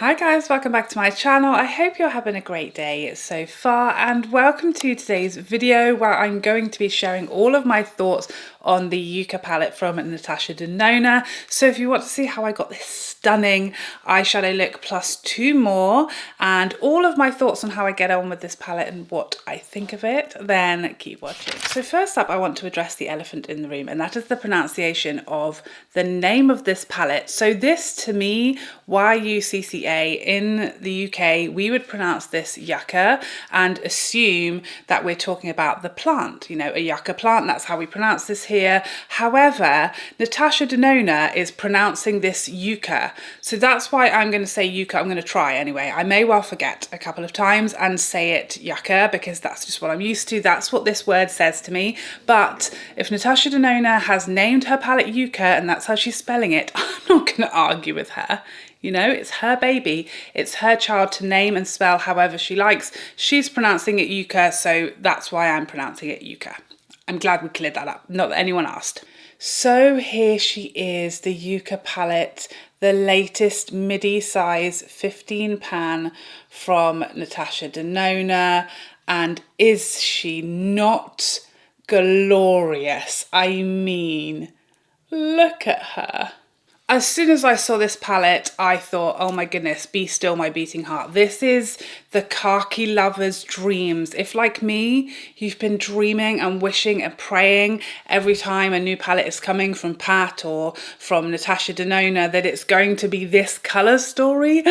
Hi guys, welcome back to my channel. I hope you're having a great day so far and welcome to today's video where I'm going to be sharing all of my thoughts on the Yucca palette from Natasha Denona. So if you want to see how I got this stunning eyeshadow look plus two more and all of my thoughts on how I get on with this palette and what I think of it, then keep watching. So first up, I want to address the elephant in the room, and that is the pronunciation of the name of this palette. So this, to me, YUCCA, in the UK, we would pronounce this yucca and assume that we're talking about the plant, you know, a yucca plant. That's how we pronounce this here. However, Natasha Denona is pronouncing this yucca. So that's why I'm going to say yucca. I'm going to try anyway. I may well forget a couple of times and say it yucca because that's just what I'm used to. That's what this word says to me. But if Natasha Denona has named her palette yucca and that's how she's spelling it, I'm not going to argue with her. You know, it's her baby. It's her child to name and spell however she likes. She's pronouncing it yucca, so that's why I'm pronouncing it yucca. I'm glad we cleared that up, not that anyone asked. So here she is, the Yucca palette, the latest midi size 15 pan from Natasha Denona. And is she not glorious? I mean, look at her. As soon as I saw this palette, I thought, oh my goodness, be still my beating heart. This is the khaki lover's dreams. If, like me, you've been dreaming and wishing and praying every time a new palette is coming from Pat or from Natasha Denona that it's going to be this colour story,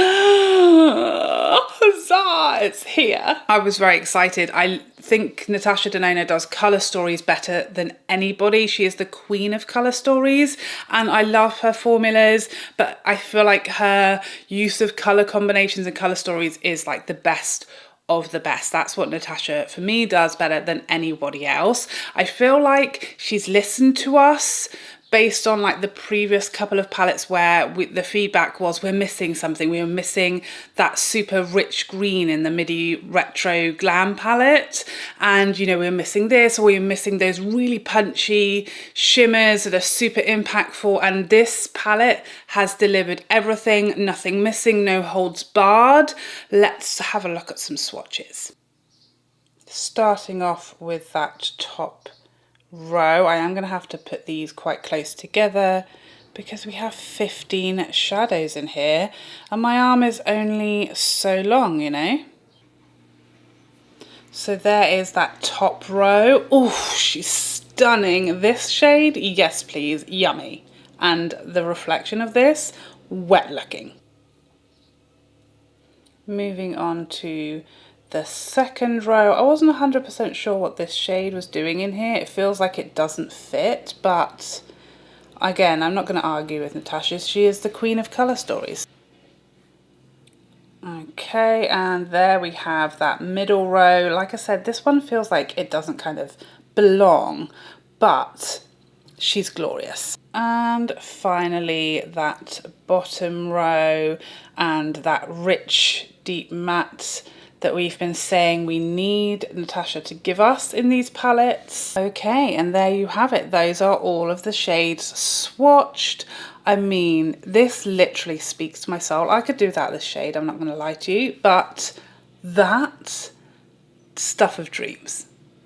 huzzah, it's here. I was very excited. I think Natasha Denona does colour stories better than anybody. She is the queen of colour stories and I love her formulas, but I feel like her use of colour combinations and colour stories is like the best of the best. That's what Natasha, for me, does better than anybody else. I feel like she's listened to us based on like the previous couple of palettes where the feedback was we're missing something. We were missing that super rich green in the midi retro glam palette. And, you know, we were missing this, or we were missing those really punchy shimmers that are super impactful. And this palette has delivered everything, nothing missing, no holds barred. Let's have a look at some swatches. Starting off with that top row, I am going to have to put these quite close together because we have 15 shadows in here and my arm is only so long, you know. So there is that top row. Oh, she's stunning. This shade, yes please, yummy. And the reflection of this, wet looking. Moving on to the second row. I wasn't 100% sure what this shade was doing in here. It feels like it doesn't fit, but again, I'm not going to argue with Natasha. She is the queen of colour stories. Okay, and there we have that middle row. Like I said, this one feels like it doesn't kind of belong, but she's glorious. And finally, that bottom row and that rich, deep matte that we've been saying we need Natasha to give us in these palettes. Okay, and there you have it. Those are all of the shades swatched. I mean, this literally speaks to my soul. I could do without this shade, I'm not going to lie to you, but that stuff of dreams.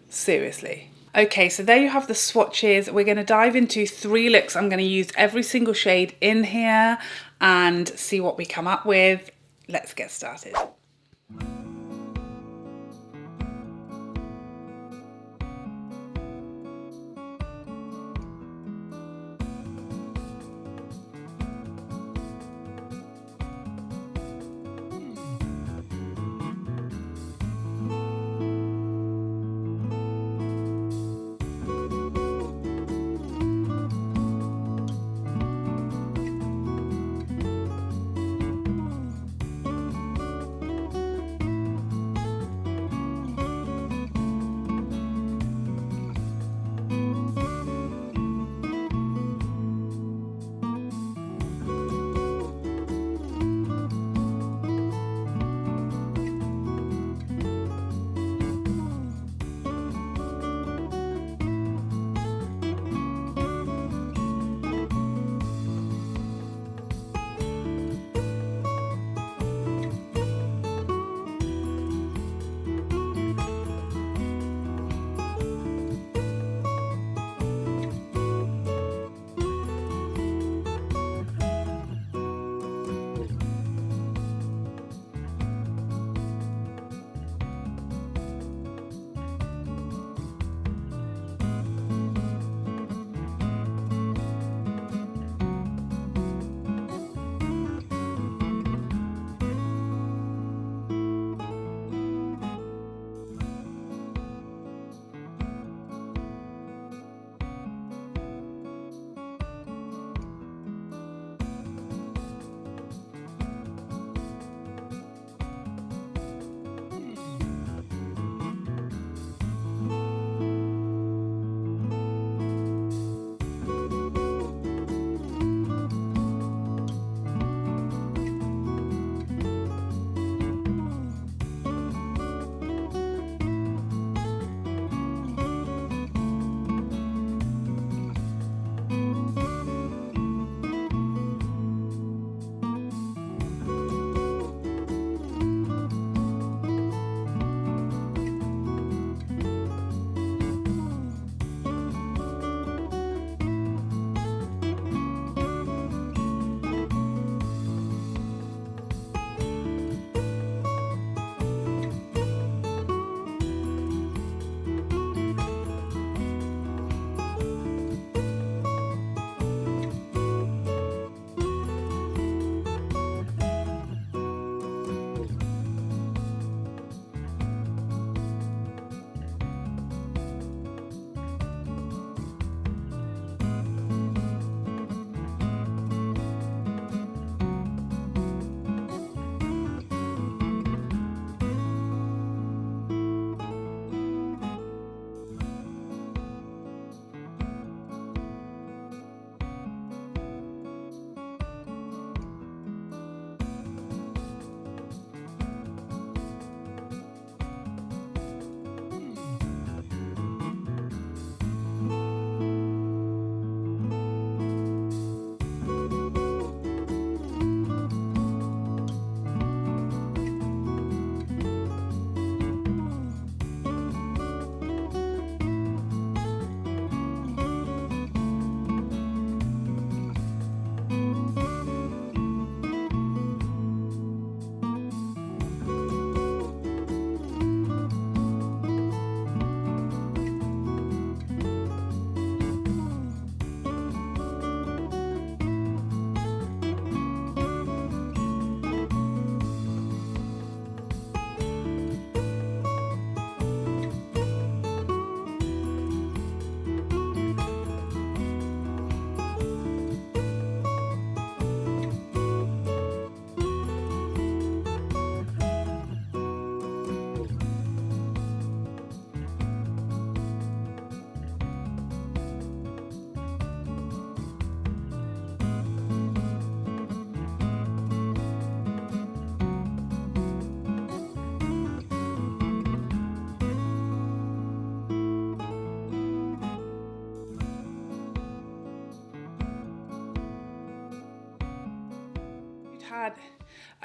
Seriously. Okay, so there you have the swatches. We're going to dive into 3 looks. I'm going to use every single shade in here and see what we come up with. Let's get started.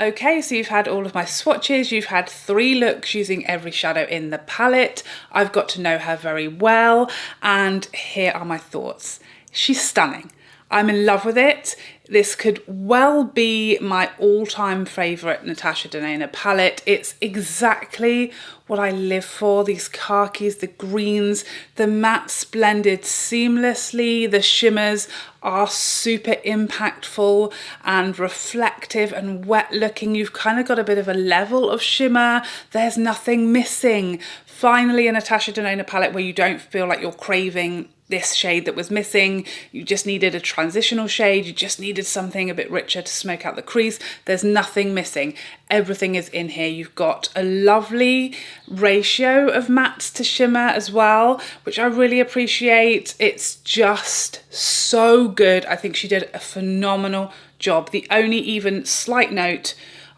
Okay, so you've had all of my swatches, you've had 3 looks using every shadow in the palette. I've got to know her very well, and here are my thoughts. She's stunning. I'm in love with it. This could well be my all-time favourite Natasha Denona palette. It's exactly what I live for. These khakis, the greens, the mattes blended seamlessly. The shimmers are super impactful and reflective and wet looking. You've kind of got a bit of a level of shimmer. There's nothing missing. Finally, a Natasha Denona palette where you don't feel like you're craving this shade that was missing. You just needed a transitional shade. You just needed something a bit richer to smoke out the crease. There's nothing missing. Everything is in here. You've got a lovely ratio of mattes to shimmer as well, which I really appreciate. It's just so good. I think she did a phenomenal job. The only even slight note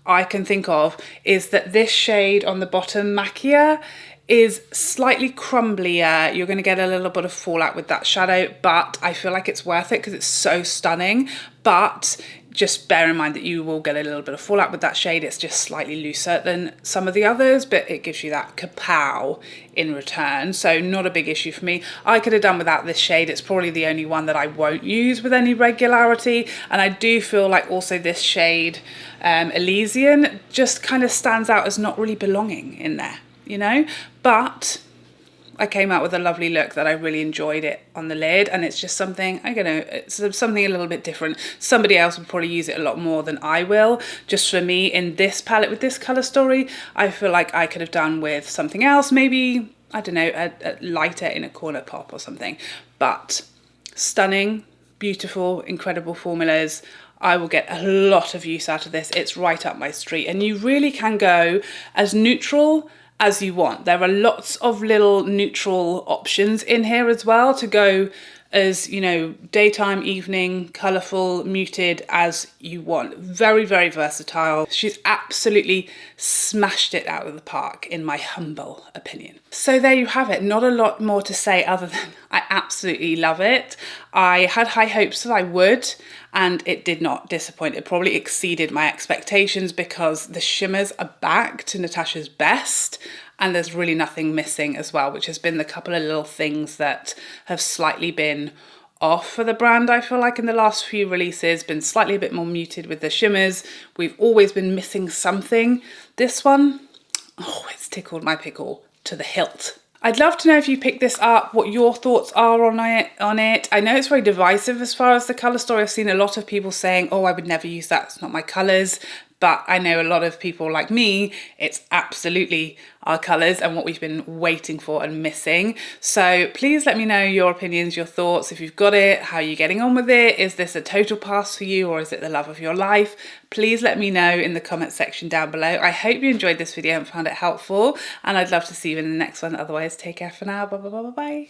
I can think of is that this shade on the bottom, Macchia, is slightly crumblier. You're going to get a little bit of fallout with that shadow, but I feel like it's worth it because it's so stunning. But just bear in mind that you will get a little bit of fallout with that shade. It's just slightly looser than some of the others, but it gives you that kapow in return. So not a big issue for me. I could have done without this shade. It's probably the only one that I won't use with any regularity. And I do feel like also this shade, Elysian, just kind of stands out as not really belonging in there, you know? But I came out with a lovely look that I really enjoyed it on the lid, and it's just something, I don't know, it's something a little bit different. Somebody else would probably use it a lot more than I will. Just for me, in this palette with this colour story, I feel like I could have done with something else, maybe, I don't know, a lighter in a corner pop or something. But stunning, beautiful, incredible formulas. I will get a lot of use out of this. It's right up my street, and you really can go as neutral as you want. There are lots of little neutral options in here as well to go as, you know, daytime, evening, colourful, muted as you want. Very, very versatile. She's absolutely smashed it out of the park, in my humble opinion. So there you have it. Not a lot more to say other than I absolutely love it. I had high hopes that I would, and it did not disappoint. It probably exceeded my expectations because the shimmers are back to Natasha's best, and there's really nothing missing as well, which has been the couple of little things that have slightly been off for the brand. I feel like in the last few releases, been slightly a bit more muted with the shimmers. We've always been missing something. This one, oh, it's tickled my pickle to the hilt. I'd love to know if you picked this up, what your thoughts are on it. I know it's very divisive as far as the colour story. I've seen a lot of people saying, oh, I would never use that, it's not my colours. But I know a lot of people like me, it's absolutely our colours and what we've been waiting for and missing. So please let me know your opinions, your thoughts, if you've got it, how you're getting on with it. Is this a total pass for you, or is it the love of your life? Please let me know in the comment section down below. I hope you enjoyed this video and found it helpful, and I'd love to see you in the next one. Otherwise, take care for now. Bye bye bye bye bye.